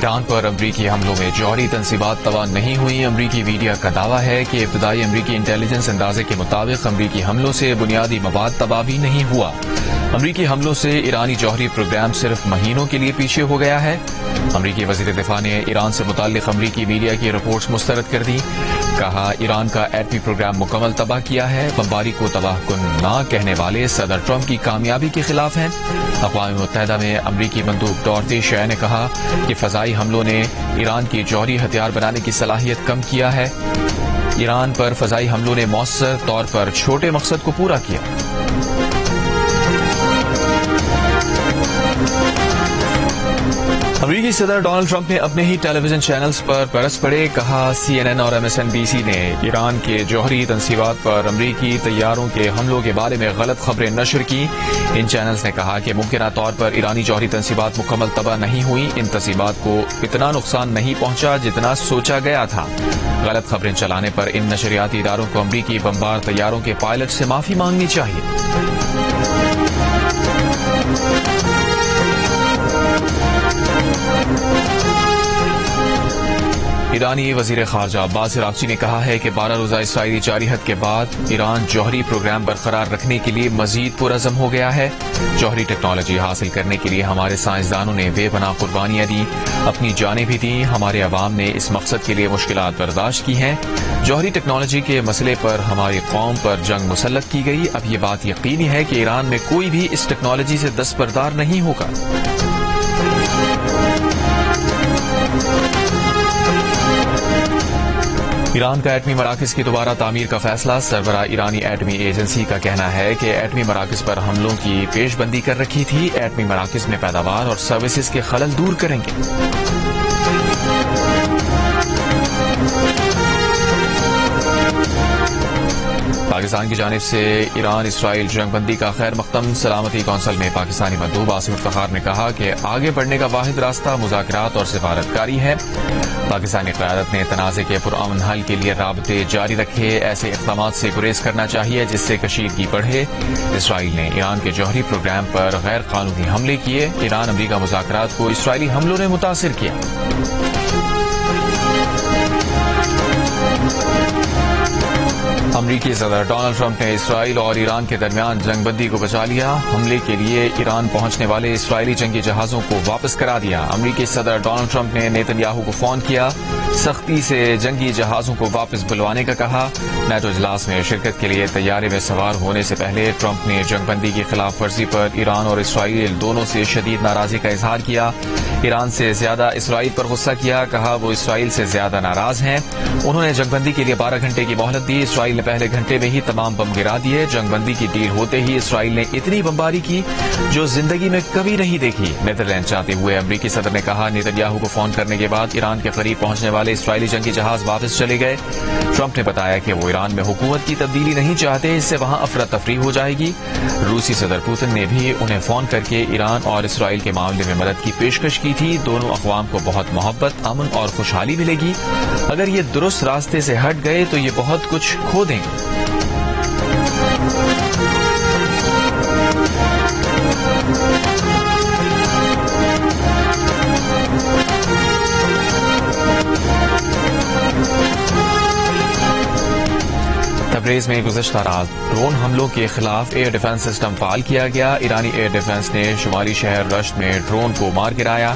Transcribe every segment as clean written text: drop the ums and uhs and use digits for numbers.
ایران پر امریکی حملوں میں جوہری تنصیبات تباہ نہیں ہوئی۔ امریکی میڈیا کا دعویٰ ہے کہ ابتدائی امریکی انٹیلیجنس اندازے کے مطابق امریکی حملوں سے بنیادی مواد تباہ بھی نہیں ہوا۔ امریکی حملوں سے ایرانی جوہری پروگرام صرف مہینوں کے لیے پیچھے ہو گیا ہے۔ امریکی وزیر دفاع نے ایران سے متعلق امریکی میڈیا کی رپورٹس مسترد کر دی۔ کہا ایران کا ایٹمی پروگرام مکمل تباہ کیا ہے۔ بمباری کو تباہ کن نہ کہنے والے صدر ٹرمپ کی کامیابی کے خلاف ہیں۔ اقوام متحدہ میں امریکی مندوب ڈورتھی شے نے کہا کہ فضائی حملوں نے ایران کی جوہری ہتھیار بنانے کی صلاحیت کم کیا ہے۔ ایران پر فضائی حملوں نے مؤثر طور پر چھوٹے مقصد کو پورا کیا۔ امریکی صدر ڈونلڈ ٹرمپ نے اپنے ہی ٹیلی ویژن چینلز پر برس پڑے۔ کہا CNN اور MSNBC نے ایران کے جوہری تنصیبات پر امریکی طیاروں کے حملوں کے بارے میں غلط خبریں نشر کی۔ ان چینلز نے کہا کہ ممکنہ طور پر ایرانی جوہری تنصیبات مکمل تباہ نہیں ہوئی۔ ان تنصیبات کو اتنا نقصان نہیں پہنچا جتنا سوچا گیا تھا۔ غلط خبریں چلانے پر ان نشریاتی اداروں کو امریکی بمبار طیاروں کے پائلٹ سے معافی مانگنی چاہیے۔ ایرانی وزیر خارجہ عباس عراقچی نے کہا ہے کہ 12 روزہ اسرائیلی جارحیت کے بعد ایران جوہری پروگرام برقرار رکھنے کے لیے مزید پرعزم ہو گیا ہے۔ جوہری ٹیکنالوجی حاصل کرنے کے لیے ہمارے سائنسدانوں نے بے پناہ قربانیاں دی، اپنی جانیں بھی دیں۔ ہمارے عوام نے اس مقصد کے لیے مشکلات برداشت کی ہیں۔ جوہری ٹیکنالوجی کے مسئلے پر ہماری قوم پر جنگ مسلط کی گئی۔ اب یہ بات یقینی ہے کہ ایران میں کوئی بھی اس ٹیکنالوجی سے دستبردار نہیں ہوگا۔ ایران کا ایٹمی مراکز کی دوبارہ تعمیر کا فیصلہ۔ سربراہ ایرانی ایٹمی ایجنسی کا کہنا ہے کہ ایٹمی مراکز پر حملوں کی پیش بندی کر رکھی تھی۔ ایٹمی مراکز میں پیداوار اور سروسز کے خلل دور کریں گے۔ پاکستان کی جانب سے ایران اسرائیل جنگ بندی کا خیر مقدم۔ سلامتی کونسل میں پاکستانی مندوب عاصم افتخار نے کہا کہ آگے بڑھنے کا واحد راستہ مذاکرات اور سفارتکاری ہے۔ پاکستانی قیادت نے تنازع کے پرامن حل کے لیے رابطے جاری رکھے۔ ایسے اقدامات سے گریز کرنا چاہیے جس سے کشیدگی بڑھے۔ اسرائیل نے ایران کے جوہری پروگرام پر غیر قانونی حملے کیے۔ ایران امریکہ مذاکرات کو اسرائیلی حملوں نے متاثر کیا۔ امریکی صدر ڈونلڈ ٹرمپ نے اسرائیل اور ایران کے درمیان جنگ بندی کو بچا لیا۔ حملے کے لیے ایران پہنچنے والے اسرائیلی جنگی جہازوں کو واپس کرا دیا۔ امریکی صدر ڈونلڈ ٹرمپ نے نیتن یاہو کو فون کیا، سختی سے جنگی جہازوں کو واپس بلوانے کا کہا۔ نیٹو اجلاس میں شرکت کے لیے طیارے میں سوار ہونے سے پہلے ٹرمپ نے جنگ بندی کی خلاف ورزی پر ایران اور اسرائیل دونوں سے شدید ناراضی کا اظہار کیا۔ ایران سے زیادہ اسرائیل پر غصہ کیا، کہا وہ اسرائیل سے زیادہ ناراض ہیں۔ انہوں نے جنگ بندی کے لیے 12 گھنٹے کی مہلت دی۔ اسرائیل نے پہلے گھنٹے میں ہی تمام بم گرا دیے۔ جنگ بندی کی ڈیل ہوتے ہی اسرائیل نے اتنی بمباری کی جو زندگی میں کبھی نہیں دیکھی۔ نیدرلینڈ جاتے ہوئے امریکی صدر نے کہا نیتن یاہو کو فون کرنے کے بعد ایران کے قریب پہنچنے والے اسرائیلی جنگی جہاز واپس چلے گئے۔ ٹرمپ نے بتایا کہ وہ ایران میں حکومت کی تبدیلی نہیں چاہتے، اس سے وہاں افراتفری ہو جائے گی۔ روسی صدر پوتن نے بھی انہیں فون کر کے ایران اور اسرائیل کے معاملے میں مدد کی پیشکش کی تھی۔ دونوں اقوام کو بہت محبت، امن اور خوشحالی ملے گی۔ اگر یہ درست راستے سے ہٹ گئے تو یہ بہت کچھ کھو دیں گے۔ تبریز میں گزشتہ رات ڈرون حملوں کے خلاف ایئر ڈیفنس سسٹم فعال کیا گیا۔ ایرانی ایئر ڈیفنس نے شمالی شہر رشت میں ڈرون کو مار گرایا۔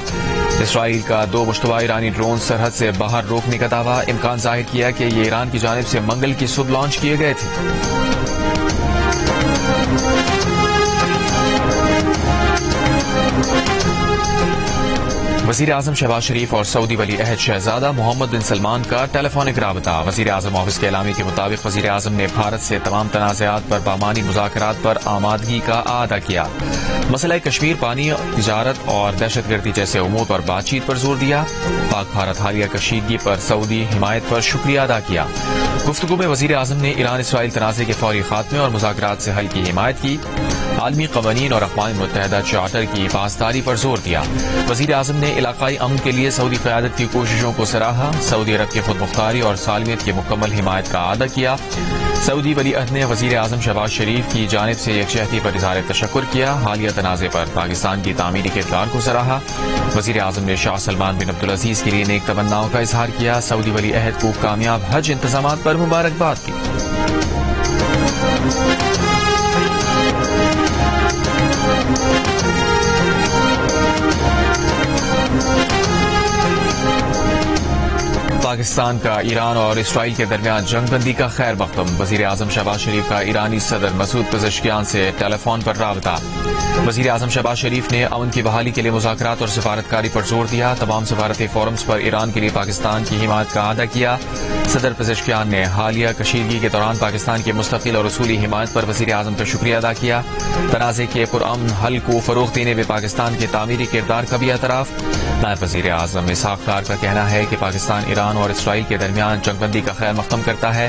اسرائیل کا 2 مشتبہ ایرانی ڈرون سرحد سے باہر روکنے کا دعویٰ، امکان ظاہر کیا کہ یہ ایران کی جانب سے منگل کی صبح لانچ کیے گئے تھے۔ وزیر اعظم شہباز شریف اور سعودی ولی عہد شہزادہ محمد بن سلمان کا ٹیلی فونک رابطہ۔ وزیر اعظم آفس کے اعلامیے کے مطابق وزیر اعظم نے بھارت سے تمام تنازعات پر بامانی مذاکرات پر آمادگی کا اعادہ کیا۔ مسئلہ کشمیر، پانی، تجارت اور دہشت گردی جیسے امور پر بات چیت پر زور دیا۔ پاک بھارت حالیہ کشیدگی پر سعودی حمایت پر شکریہ ادا کیا۔ گفتگو میں وزیر اعظم نے ایران اسرائیل تنازع کے فوری خاتمے اور مذاکرات سے حل کی حمایت کی۔ عالمی قوانین اور اقوام متحدہ چارٹر کی پاسداری پر زور دیا۔ وزیر اعظم نے علاقائی امن کے لیے سعودی قیادت کی کوششوں کو سراہا، سعودی عرب کی خود مختاری اور سالمیت کی مکمل حمایت کا اعادہ کیا۔ سعودی ولی عہد نے وزیر اعظم شہباز شریف کی جانب سے یکجہتی پر اظہار تشکر کیا، حالیہ تنازع پر پاکستان کی تعمیری کردار کو سراہا۔ وزیر اعظم نے شاہ سلمان بن عبدالعزیز کے لیے نیک تمناؤں کا اظہار کیا، سعودی ولی عہد کو کامیاب حج انتظامات پر مبارکباد کی۔ پاکستان کا ایران اور اسرائیل کے درمیان جنگ بندی کا خیر مقدم، وزیر اعظم شہباز شریف کا ایرانی صدر مسعود پزشکیان سے ٹیلی فون پر رابطہ۔ وزیر اعظم شہباز شریف نے امن کی بحالی کے لیے مذاکرات اور سفارتکاری پر زور دیا، تمام سفارتی فورمز پر ایران کے لیے پاکستان کی حمایت کا اعادہ کیا۔ صدر پزشکیان نے حالیہ کشیدگی کے دوران پاکستان کی مستقل اور اصولی حمایت پر وزیر اعظم کا شکریہ ادا کیا۔ تنازع کے پرامن حل کو فروغ دینے میں پاکستان کے تعمیری کردار کا بھی اعتراف۔ نائب وزیر اعظم اسحاق ڈار کا کہنا ہے کہ پاکستان ایران اور اسرائیل کے درمیان جنگ بندی کا خیر مقدم کرتا ہے۔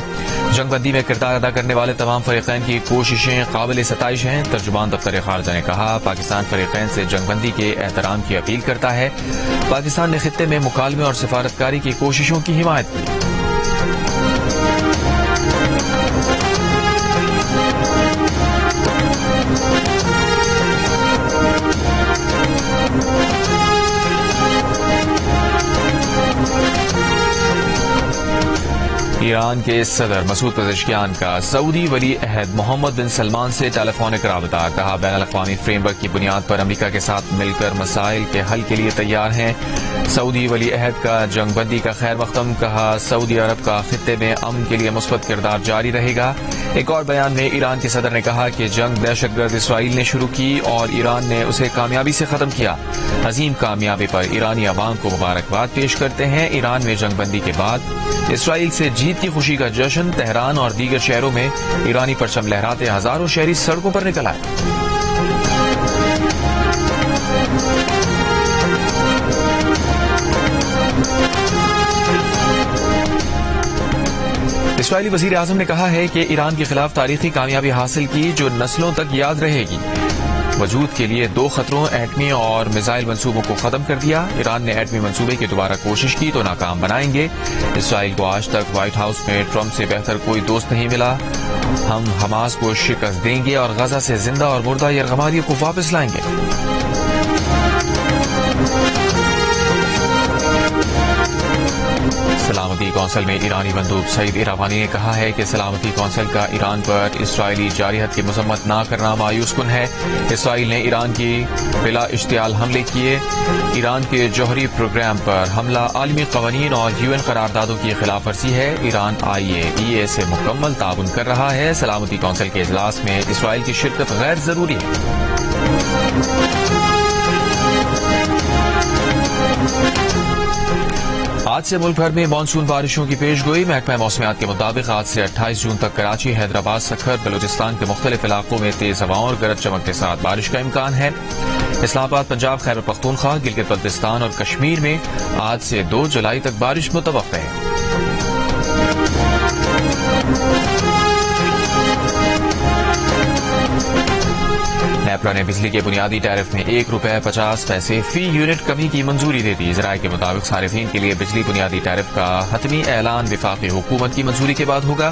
جنگ بندی میں کردار ادا کرنے والے تمام فریقین کی کوششیں قابل ستائش ہیں۔ ترجمان دفتر خارجہ نے کہا، پاکستان فریقین سے جنگ بندی کے احترام کی اپیل کرتا ہے۔ پاکستان نے خطے میں مکالمے اور سفارتکاری کی کوششوں کی حمایت کی۔ ایران کے صدر مسعود پزشکیان کا سعودی ولی عہد محمد بن سلمان سے ٹیلی فونک رابطہ، کہا بین الاقوامی فریم ورک کی بنیاد پر امریکہ کے ساتھ مل کر مسائل کے حل کے لیے تیار ہیں۔ سعودی ولی عہد کا جنگ بندی کا خیر مقدم، کہا سعودی عرب کا خطے میں امن کے لیے مثبت کردار جاری رہے گا۔ ایک اور بیان میں ایران کے صدر نے کہا کہ جنگ دہشت گرد اسرائیل نے شروع کی اور ایران نے اسے کامیابی سے ختم کیا۔ عظیم کامیابی پر ایرانی عوام کو مبارکباد پیش کرتے ہیں۔ ایران میں جنگ بندی کے بعد اسرائیل سے جیت کی خوشی کا جشن، تہران اور دیگر شہروں میں ایرانی پرچم لہراتے ہزاروں شہری سڑکوں پر نکل آئے۔ اسرائیلی وزیر اعظم نے کہا ہے کہ ایران کے خلاف تاریخی کامیابی حاصل کی جو نسلوں تک یاد رہے گی۔ وجود کے لیے 2 خطروں ایٹمی اور میزائل منصوبوں کو ختم کر دیا۔ ایران نے ایٹمی منصوبے کی دوبارہ کوشش کی تو ناکام بنائیں گے۔ اسرائیل کو آج تک وائٹ ہاؤس میں ٹرمپ سے بہتر کوئی دوست نہیں ملا۔ ہم حماس کو شکست دیں گے اور غزہ سے زندہ اور مردہ یرغمالیوں کو واپس لائیں گے۔ سلامتی کونسل میں ایرانی مندوب سعید ایراوانی نے کہا ہے کہ سلامتی کونسل کا ایران پر اسرائیلی جارحیت کی مذمت نہ کرنا مایوس کن ہے۔ اسرائیل نے ایران کی بلا اشتعال حملے کیے۔ ایران کے جوہری پروگرام پر حملہ عالمی قوانین اور UN قراردادوں کی خلاف ورزی ہے۔ ایران IAEA سے مکمل تعاون کر رہا ہے۔ سلامتی کونسل کے اجلاس میں اسرائیل کی شرکت غیر ضروری ہے۔ آج سے ملک بھر میں مانسون بارشوں کی پیش گوئی۔ محکمہ موسمیات کے مطابق آج سے 28 جون تک کراچی، حیدرآباد، سکھر، بلوچستان کے مختلف علاقوں میں تیز ہوائوں اور گرج چمک کے ساتھ بارش کا امکان ہے۔ اسلام آباد، پنجاب، خیبر پختونخوا، گلگت بلتستان اور کشمیر میں آج سے 2 جولائی تک بارش متوقع ہے۔ نیپرا نے بجلی کے بنیادی ٹیرف میں ₹1.50 فی یونٹ کمی کی منظوری دے دی۔ ذرائع کے مطابق صارفین کے لیے بجلی بنیادی ٹیرف کا حتمی اعلان وفاقی حکومت کی منظوری کے بعد ہوگا۔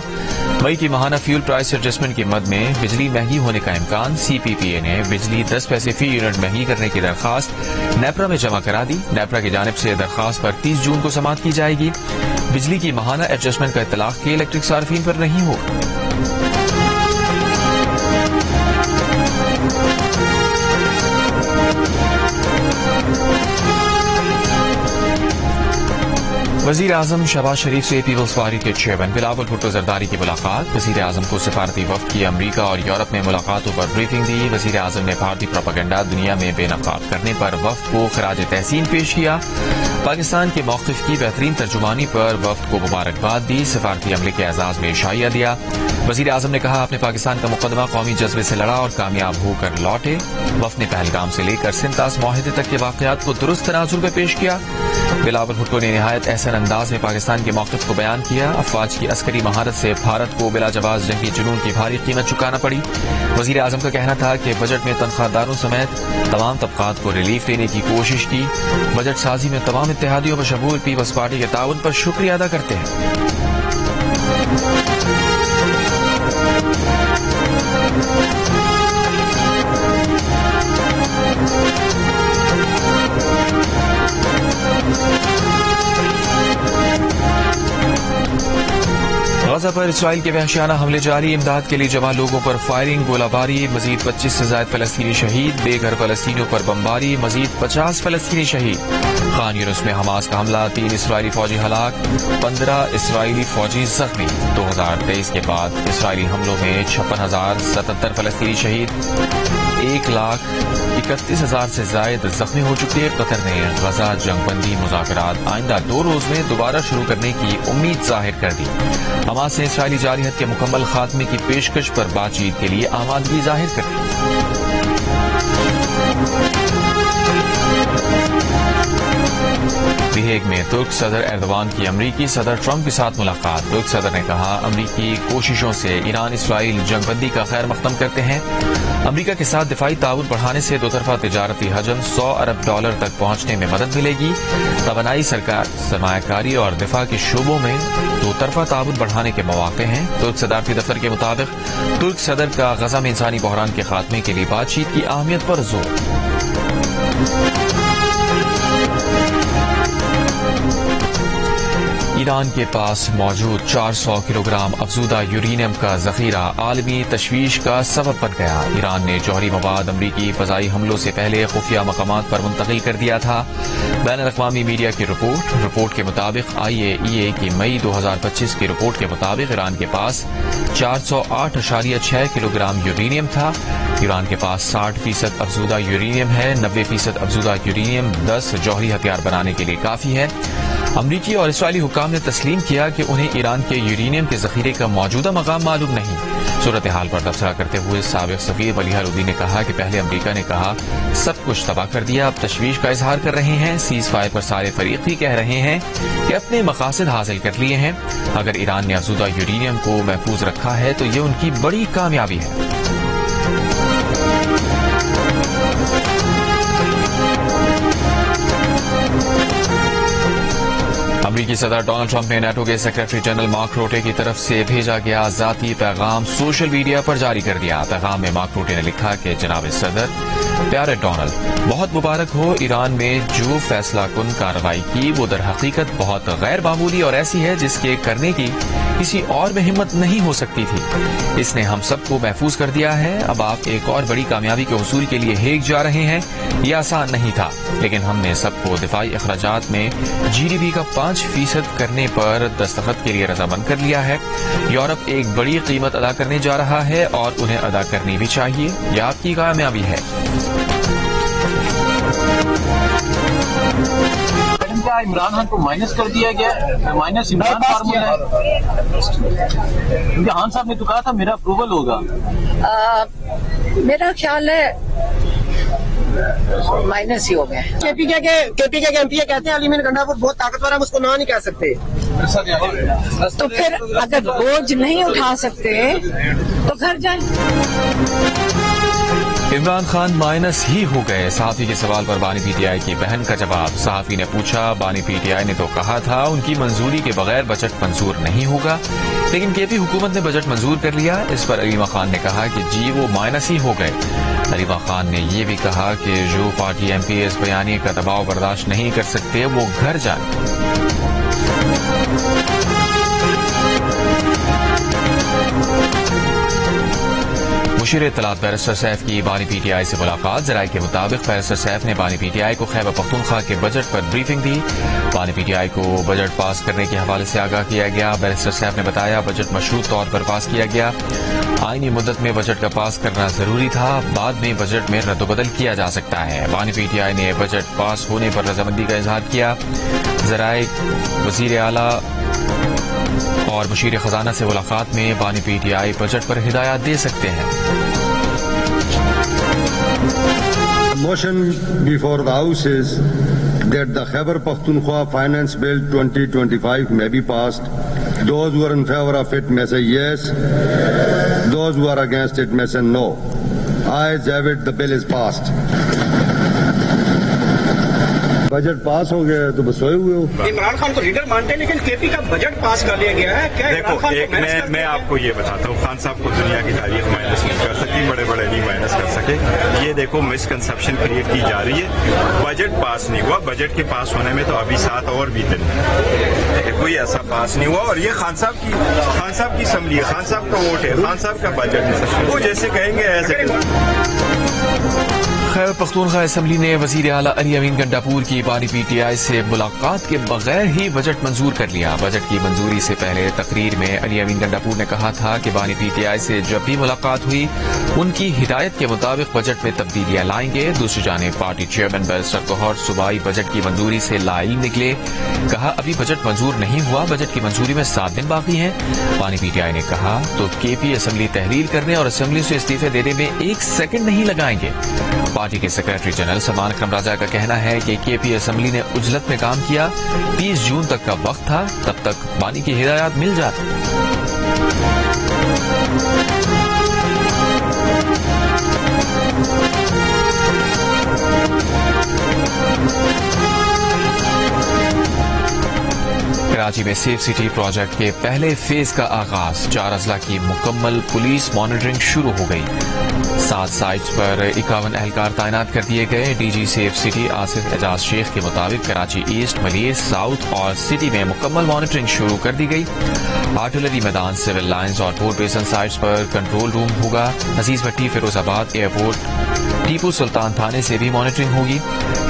مئی کی ماہانہ فیول پرائس ایڈجسٹمنٹ کی مد میں بجلی مہنگی ہونے کا امکان۔ CPPA نے بجلی 10 پیسے فی یونٹ مہنگی کرنے کی درخواست نیپرا میں جمع کرا دی۔ نیپرا کی جانب سے درخواست پر 30 جون کو سماعت کی جائے گی۔ بجلی کی ماہانہ ایڈجسٹمنٹ کا اطلاق کے الیکٹرک صارفین پر نہیں ہوگا۔ وزیر اعظم شہباز شریف سے پیپلز پارٹی کے چیئرمین بلاول بھٹو زرداری کی ملاقات۔ وزیر اعظم کو سفارتی وفد کی امریکہ اور یورپ میں ملاقاتوں پر بریفنگ دی۔ وزیر اعظم نے بھارتی پروپیگنڈا دنیا میں بے نقاب کرنے پر وفد کو خراج تحسین پیش کیا۔ پاکستان کے موقف کی بہترین ترجمانی پر وفد کو مبارکباد دی۔ سفارتی عملے کے اعزاز میں عشائیہ دیا۔ وزیر اعظم نے کہا، آپ نے پاکستان کا مقدمہ قومی جذبے سے لڑا اور کامیاب ہو کر لوٹے۔ وفد نے پہلگام سے لے کر سنتاس معاہدے تک کے واقعات کو درست تناظر میں پیش کیا۔ بلاول بھٹو نے نہایت احسن انداز میں پاکستان کے موقف کو بیان کیا. افواج کی عسکری مہارت سے بھارت کو بلا جواز جنگی جنون کی بھاری قیمت چکانا پڑی. وزیر اعظم کا کہنا تھا کہ بجٹ میں تنخواہ داروں سمیت تمام طبقات کو ریلیف دینے کی کوشش کی. بجٹ سازی میں تمام اتحادیوں بشمول پیپلز پارٹی کے تعاون پر شکریہ ادا کرتے ہیں. غزہ پر اسرائیل کے وحشیانہ حملے جاری. امداد کے لیے جمع لوگوں پر فائرنگ, گولہ باری. مزید 25 سے زائد فلسطینی شہید. بے گھر فلسطینیوں پر بمباری. مزید 50 فلسطینی شہید. خان یونس میں حماس کا حملہ. 3 اسرائیلی فوجی ہلاک, 15 اسرائیلی فوجی زخمی. 2023 کے بعد اسرائیلی حملوں میں 56,077 فلسطینی شہید. 1,31,000 سے زائد زخمی ہو چکے. قطر نے غزہ جنگ بندی مذاکرات آئندہ 2 روز میں دوبارہ شروع کرنے کی امید ظاہر کر دی. حماس نے اسرائیلی جارحیت کے مکمل خاتمے کی پیشکش پر بات چیت کے لیے آمادگی ظاہر کر دی. دی ہیگ میں ترک صدر ایردوان کی امریکی صدر ٹرمپ کے ساتھ ملاقات. ترک صدر نے کہا امریکی کوششوں سے ایران اسرائیل جنگ بندی کا خیر مقدم کرتے ہیں. امریکہ کے ساتھ دفاعی تعاون بڑھانے سے دو طرفہ تجارتی حجم $100 ارب تک پہنچنے میں مدد ملے گی. توانائی, سرمایہ کاری اور دفاع کے شعبوں میں دو طرفہ تعاون بڑھانے کے مواقع ہیں. ترک صدارتی دفتر کے مطابق ترک صدر کا غزہ میں انسانی بحران کے خاتمے کے لیے بات چیت کی اہمیت پر زور. ایران کے پاس موجود 400 کلو گرام افزودہ یورینیم کا ذخیرہ عالمی تشویش کا سبب بن گیا. ایران نے جوہری مواد امریکی فضائی حملوں سے پہلے خفیہ مقامات پر منتقل کر دیا تھا. بین الاقوامی میڈیا کی رپورٹ کے مطابق IAEA کی مئی 2025 کی رپورٹ کے مطابق ایران کے پاس 408.6 کلو گرام یورینیم تھا. ایران کے پاس 60% افزودہ یورینیم ہے. 90% افزودہ یورینیم 10 جوہری ہتھیار بنانے کے لیے کافی ہے. امریکی اور اسرائیلی حکام نے تسلیم کیا کہ انہیں ایران کے یورینیم کے ذخیرے کا موجودہ مقام معلوم نہیں. صورتحال پر تبصرہ کرتے ہوئے سابق سفیر ملیحہ لودھی نے کہا کہ پہلے امریکہ نے کہا سب کچھ تباہ کر دیا, اب تشویش کا اظہار کر رہے ہیں. سیز فائر پر سارے فریق ہی کہہ رہے ہیں کہ اپنے مقاصد حاصل کر لیے ہیں. اگر ایران نے افزودہ یورینیم کو محفوظ رکھا ہے تو یہ ان کی بڑی کامیابی ہے. امریکی صدر ڈونلڈ ٹرمپ نے نیٹو کے سیکرٹری جنرل مارک روٹے کی طرف سے بھیجا گیا ذاتی پیغام سوشل میڈیا پر جاری کر دیا. پیغام میں مارک روٹے نے لکھا کہ جناب صدر پیارے ڈونلڈ, بہت مبارک ہو. ایران میں جو فیصلہ کن کارروائی کی وہ در حقیقت بہت غیر معمولی اور ایسی ہے جس کے کرنے کی کسی اور میں ہمت نہیں ہو سکتی تھی. اس نے ہم سب کو محفوظ کر دیا ہے. اب آپ ایک اور بڑی کامیابی کے حصول کے لیے ہیگ جا رہے ہیں. یہ آسان نہیں تھا, لیکن ہم نے سب کو دفاعی اخراجات میں GDP کا 5% کرنے پر دستخط کے لیے رضامند کر لیا ہے. یورپ ایک بڑی قیمت ادا کرنے جا رہا ہے اور انہیں ادا کرنی بھی چاہیے. یہ آپ کی کامیابی ہے. عمران خان کو مائنس کر دیا گیا, مائنس عمران فارمولا ہے, کیونکہ خان صاحب نے تو کہا تھا میرا اپروول ہوگا. میرا خیال ہے مائنس ہی ہو گئے. کے پی کے ایم پی کہتے ہیں علیمین گنڈاپور بہت طاقتور ہے, ہم اس کو نہ نہیں کہہ سکتے. تو پھر اگر بوجھ نہیں اٹھا سکتے تو گھر جائیں. عمران خان مائنس ہی ہو گئے. صحافی کے سوال پر بانی پی ٹی آئی کی بہن کا جواب. صحافی نے پوچھا بانی پی ٹی آئی نے تو کہا تھا ان کی منظوری کے بغیر بجٹ منظور نہیں ہوگا, لیکن کے پی حکومت نے بجٹ منظور کر لیا. اس پر علیمہ خان نے کہا کہ جی وہ مائنس ہی ہو گئے. علیمہ خان نے یہ بھی کہا کہ جو پارٹی ایم پی اس بیانیے کا دباؤ برداشت نہیں کر سکتے وہ گھر جائیں. مشیر اطلاعات بیرسٹر سیف کی بانی پی ٹی آئی سے ملاقات. ذرائع کے مطابق بیرسٹر سیف نے بانی پی ٹی آئی کو خیبر پختونخوا کے بجٹ پر بریفنگ دی. بانی پی ٹی آئی کو بجٹ پاس کرنے کے حوالے سے آگاہ کیا گیا. بیرسٹر سیف نے بتایا بجٹ مشروط طور پر پاس کیا گیا. آئینی مدت میں بجٹ کا پاس کرنا ضروری تھا, بعد میں بجٹ میں رد و بدل کیا جا سکتا ہے. بانی پی ٹی آئی نے بجٹ پاس ہونے پر رضامندی کا اظہار کیا. ذرائع وزیر اعلیٰ اور مشیر خزانہ سے ملاقات میں بانی پی ٹی آئی بجٹ پر ہدایات دے سکتے ہیں. motion before the House is that the Khyber Pakhtunkhwa Finance Bill 2025 may be passed. Those who are in favor of it may say yes. Those who are against it may say no. Ayes have it, the bill is passed. Budget pass ہو گیا تو بس سوئے ہوئے ہو. عمران خان کو leader مانتے ہیں لیکن کے پی کا بجٹ پاس کر لیا گیا ہے. کیا دیکھو ایک میں آپ کو یہ بتاتا ہوں, خان صاحب کو دنیا کی تاریخ مائنس نہیں کر سکتی, بڑے بڑے نہیں مائنس کر سکے. یہ دیکھو مسکنسپشن کریٹ کی جا رہی ہے. بجٹ پاس نہیں ہوا, بجٹ کے پاس ہونے میں تو ابھی 7 اور بھی دن ہے, کوئی ایسا پاس نہیں ہوا. اور یہ خان صاحب کی اسمبلی ہے, خان صاحب کا ووٹ ہے, خان صاحب کا بجٹ, وہ جیسے کہیں گے ایسے. خیبر پختونخوا اسمبلی نے وزیر اعلیٰ علی امین گنڈاپور کی بانی پی ٹی آئی سے ملاقات کے بغیر ہی بجٹ منظور کر لیا. بجٹ کی منظوری سے پہلے تقریر میں علی امین گنڈاپور نے کہا تھا کہ بانی پی ٹی آئی سے جب بھی ملاقات ہوئی ان کی ہدایت کے مطابق بجٹ میں تبدیلیاں لائیں گے. دوسری جانب پارٹی چیئرمین بیرسٹر گوہر صوبائی بجٹ کی منظوری سے لائل نکلے. کہا ابھی بجٹ منظور نہیں ہوا, بجٹ کی منظوری میں 7 دن باقی ہیں. بانی پی ٹی آئی نے کہا تو کے پی اسمبلی تحریر کرنے اور اسمبلی سے استعفے دینے میں 1 سیکنڈ نہیں لگائیں گے. پارٹی کے سیکریٹری جنرل سلمان اکرم راجہ کا کہنا ہے کہ کے پی اسمبلی نے عجلت میں کام کیا, 30 جون تک کا وقت تھا, تب تک بانی کی ہدایات مل جاتی. کراچی میں سیف سٹی پروجیکٹ کے پہلے فیز کا آغاز, 4 اضلاع کی مکمل پولیس مانیٹرنگ شروع ہو گئی. 7 سائٹس پر 51 اہلکار تعینات کر دیے گئے. D G safe city Asif Ejaz Sheikh کے مطابق کراچی ایسٹ, ملیر, ساؤتھ اور سٹی میں مکمل مانیٹرنگ شروع کر دی گئی. آرٹلری میدان, سول لائنز اور پورٹ بیسن سائٹس پر کنٹرول روم ہوگا. عزیز بٹی, فیروز آباد ایئرپورٹ, ٹیپو سلطان تھانے سے بھی مانیٹرنگ ہوگی.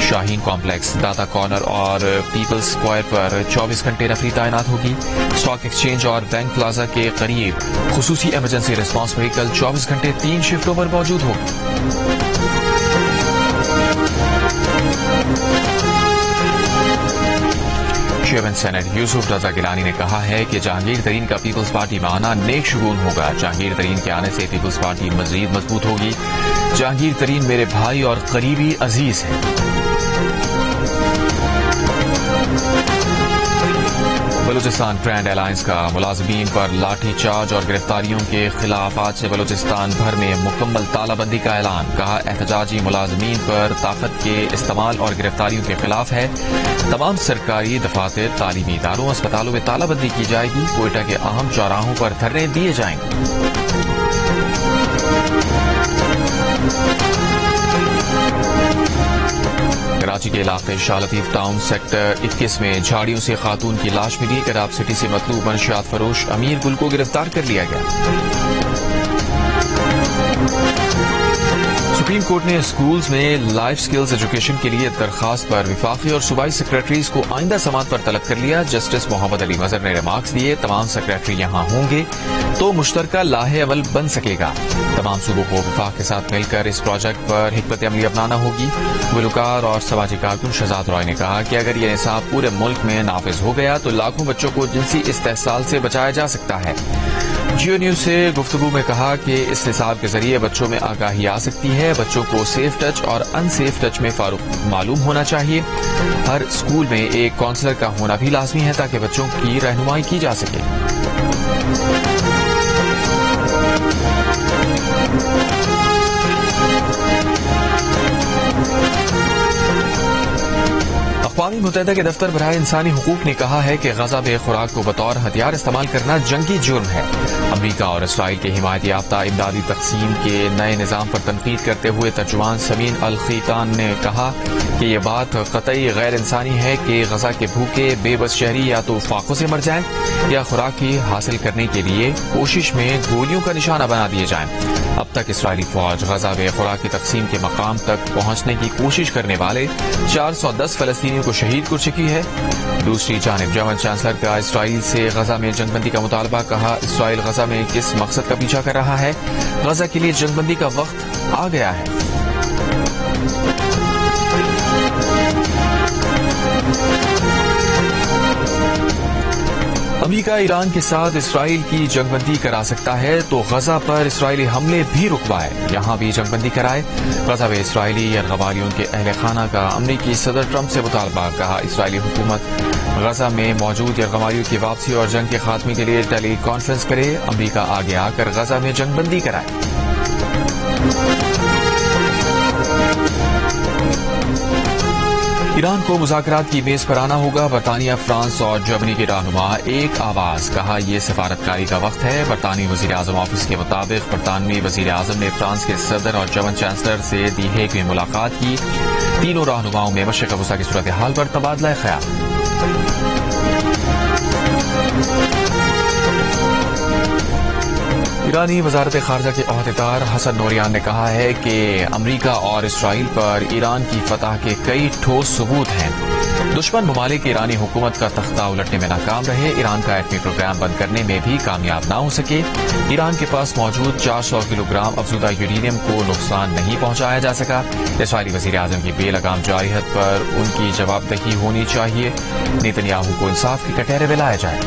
شاہین کمپلیکس, داتا کارنر اور پیپلز اسکوائر پر 24 گھنٹے نفری تعینات ہوگی. اسٹاک ایکسچینج اور بینک پلازا کے قریب خصوصی ایمرجنسی ریسپانس وہیکل 24 گھنٹے 3 شفٹوں پر موجود ہوگی. چیئرمین سینٹ یوسف رضا گیلانی نے کہا ہے کہ جہانگیر ترین کا پیپلز پارٹی میں آنا نیک شگون ہوگا. جہانگیر ترین کے آنے سے پیپلز پارٹی مزید مضبوط ہوگی. جہانگیر ترین میرے بھائی اور قریبی عزیز ہیں. بلوچستان ٹرینڈ الائنس کا ملازمین پر لاٹھی چارج اور گرفتاریوں کے خلاف آج سے بلوچستان بھر میں مکمل تالہ بندی کا اعلان. کہا احتجاجی ملازمین پر طاقت کے استعمال اور گرفتاریوں کے خلاف ہے. تمام سرکاری دفاتر, تعلیمی اداروں, اسپتالوں میں تالہ بندی کی جائے گی. کوئٹہ کے اہم چوراہوں پر دھرنے دیے جائیں گے. کراچی کے علاقے شاہ لطیف ٹاؤن سیکٹر 21 میں جھاڑیوں سے خاتون کی لاش ملی. کراب سٹی سے مطلوب منشیات فروش امیر گل کو گرفتار کر لیا گیا. سپریم کورٹ نے اسکولز میں لائف سکلز ایجوکیشن کے لیے درخواست پر وفاقی اور صوبائی سیکریٹریز کو آئندہ سماعت پر طلب کر لیا. جسٹس محمد علی مظہر نے ریمارکس دیے تمام سیکریٹری یہاں ہوں گے تو مشترکہ لاہے عمل بن سکے گا. تمام صوبوں کو وفاق کے ساتھ مل کر اس پروجیکٹ پر حکمت عملی اپنانا ہوگی. گلوکار اور سماجی کارکن شہزاد رائے نے کہا کہ اگر یہ نصاب پورے ملک میں نافذ ہو گیا تو لاکھوں بچوں کو جنسی استحصال سے بچایا جا سکتا ہے. جیو نیوز سے گفتگو میں کہا کہ اس نصاب کے ذریعے بچوں میں آگاہی آ سکتی ہے. بچوں کو سیف ٹچ اور ان سیف ٹچ میں فارق معلوم ہونا چاہیے. ہر اسکول میں ایک کاؤنسلر کا ہونا بھی لازمی ہے تاکہ بچوں کی رہنمائی کی جا سکے. اقوام متحدہ کے دفتر برائے انسانی حقوق نے کہا ہے کہ غزہ میں خوراک کو بطور ہتھیار استعمال کرنا جنگی جرم ہے. امریکہ اور اسرائیل کے حمایت یافتہ امدادی تقسیم کے نئے نظام پر تنقید کرتے ہوئے ترجمان سمین الخیطان نے کہا کہ یہ بات قطعی غیر انسانی ہے کہ غزہ کے بھوکے بے بس شہری یا تو فاقوں سے مر جائیں یا خوراک کی حاصل کرنے کے لیے کوشش میں گولیوں کا نشانہ بنا دیے جائیں. اب تک اسرائیلی فوج غزہ میں خوراک کی تقسیم کے مقام تک پہنچنے کی کوشش کرنے والے 410 فلسطینیوں کو شہید کر چکی ہے. دوسری جانب جرمن چانسلر کا اسرائیل سے غزہ میں جنگ بندی کا مطالبہ. کہا اسرائیل غزہ میں کس مقصد کا پیچھا کر رہا ہے. غزہ کے لیے جنگ بندی کا وقت آ گیا ہے. امریکہ امریکہ ایران کے ساتھ اسرائیل کی جنگ بندی کرا سکتا ہے تو غزہ پر اسرائیلی حملے بھی رکوائے، یہاں بھی جنگ بندی کرائے۔ غزہ میں اسرائیلی یرغمالیوں کے اہل خانہ کا امریکی صدر ٹرمپ سے مطالبہ، کہا اسرائیلی حکومت غزہ میں موجود یرغمالیوں کی واپسی اور جنگ کے خاتمے کے لیے ٹیلی کانفرنس کرے، امریکہ آگے آ کر غزہ میں جنگ بندی کرائے۔ ایران کو مذاکرات کی میز پر آنا ہوگا، برطانیہ، فرانس اور جرمنی کے رہنما ایک آواز، کہا یہ سفارتکاری کا وقت ہے۔ برطانوی وزیر اعظم آفس کے مطابق برطانوی وزیر اعظم نے فرانس کے صدر اور جرمن چانسلر سے دی ہیگ میں ملاقات کی، تینوں رہنماؤں میں مشرق وسطیٰ کی صورتحال پر تبادلہ خیال۔ ایرانی وزارت خارجہ کے عہدیدار حسن نوریان نے کہا ہے کہ امریکہ اور اسرائیل پر ایران کی فتح کے کئی ٹھوس ثبوت ہیں، دشمن ممالک ایرانی حکومت کا تختہ الٹنے میں ناکام رہے، ایران کا ایٹمی پروگرام بند کرنے میں بھی کامیاب نہ ہو سکے، ایران کے پاس موجود 400 کلو گرام افزودہ یورینیم کو نقصان نہیں پہنچایا جا سکا، اسرائیلی وزیر اعظم کی بے لگام جارحیت پر ان کی جواب دہی ہونی چاہیے، نیتنیاہو کو انصاف کے کٹہرے میں لایا جائے۔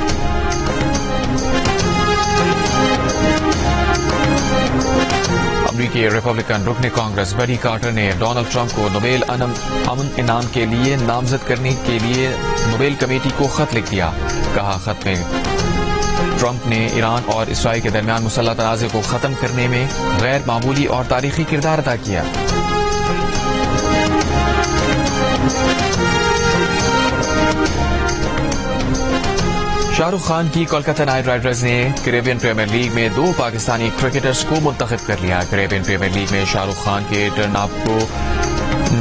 امریکی ریپبلکن رکن کانگریس بیٹی کارٹر نے ڈونلڈ ٹرمپ کو نوبیل امن انعام کے لیے نامزد کرنے کے لیے نوبیل کمیٹی کو خط لکھ دیا، کہا خط میں ٹرمپ نے ایران اور اسرائیل کے درمیان مسلح تنازع کو ختم کرنے میں غیر معمولی اور تاریخی کردار ادا کیا۔ شاہ رخ خان کی کولکتہ نائٹ رائڈرز نے کیریبین پریمیئر لیگ میں 2 پاکستانی کرکٹرز کو منتخب کر لیا۔ کیریبین پریمیئر لیگ میں شاہ رخ خان کے ٹرن اپ کو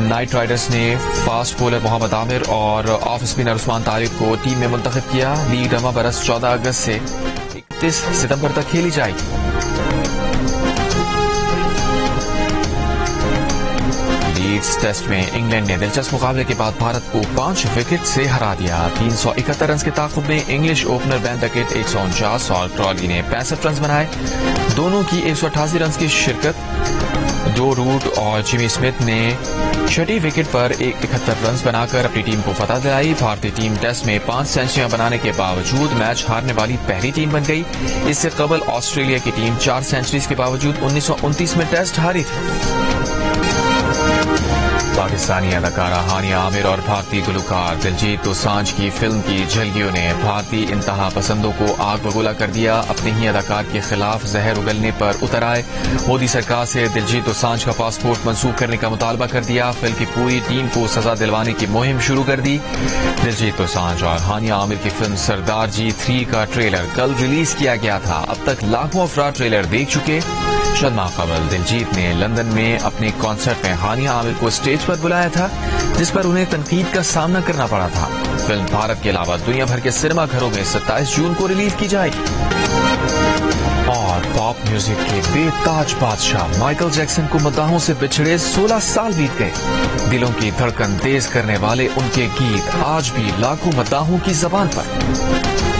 نائٹ رائڈرز نے فاسٹ بولر محمد عامر اور آف اسپنر عثمان طارق کو ٹیم میں منتخب کیا۔ لیگ رواں برس 14 اگست سے 31 ستمبر تک کھیلی جائے گی۔ لیڈز ٹیسٹ میں انگلینڈ نے دلچسپ مقابلے کے بعد بھارت کو 5 وکٹ سے ہرا دیا۔ 371 رنز کے تعاقب میں انگلش اوپنر بین ڈکٹ 149 اور کرالی نے 65 رنز بنائے، دونوں کی 188 رنز کی شرکت۔ جو روٹ اور جیمی اسمتھ نے 6 وکٹ پر 71 رنز بنا کر اپنی ٹیم کو فتح دلائی۔ بھارتی ٹیم ٹیسٹ میں 5 سینچریاں بنانے کے باوجود میچ ہارنے والی پہلی ٹیم بن گئی۔ اس سے قبل آسٹریلیا کی ٹیم 4 سینچریز کے باوجود 1929 میں ٹیسٹ ہاری تھی۔ پاکستانی اداکارہ ہانیہ عامر اور بھارتی گلوکار دلجیت دوسانجھ کی فلم کی جھلکیوں نے بھارتی انتہا پسندوں کو آگ بگولا کر دیا، اپنے ہی اداکار کے خلاف زہر اگلنے پر اتر آئے، مودی سرکار سے دلجیت دوسانجھ کا پاسپورٹ منسوخ کرنے کا مطالبہ کر دیا، فلم کی پوری ٹیم کو سزا دلوانے کی مہم شروع کر دی۔ دلجیت دوسانجھ اور ہانیہ عامر کی فلم سردار جی 3 کا ٹریلر کل ریلیز کیا گیا تھا، اب تک لاکھوں افراد ٹریلر دیکھ چکے۔ چند ماہ قبل دلجیت نے لندن میں اپنے کانسرٹ میں ہانیہ عامر کو اسٹیج پر بلایا تھا، جس پر انہیں تنقید کا سامنا کرنا پڑا تھا۔ فلم بھارت کے علاوہ دنیا بھر کے سنیما گھروں میں 27 جون کو ریلیز کی جائے گی۔ اور پاپ میوزک کے بے تاج بادشاہ مائیکل جیکسن کو مداحوں سے بچھڑے 16 سال بیت گئے، دلوں کی دھڑکن تیز کرنے والے ان کے گیت آج بھی لاکھوں مداحوں کی زبان پر۔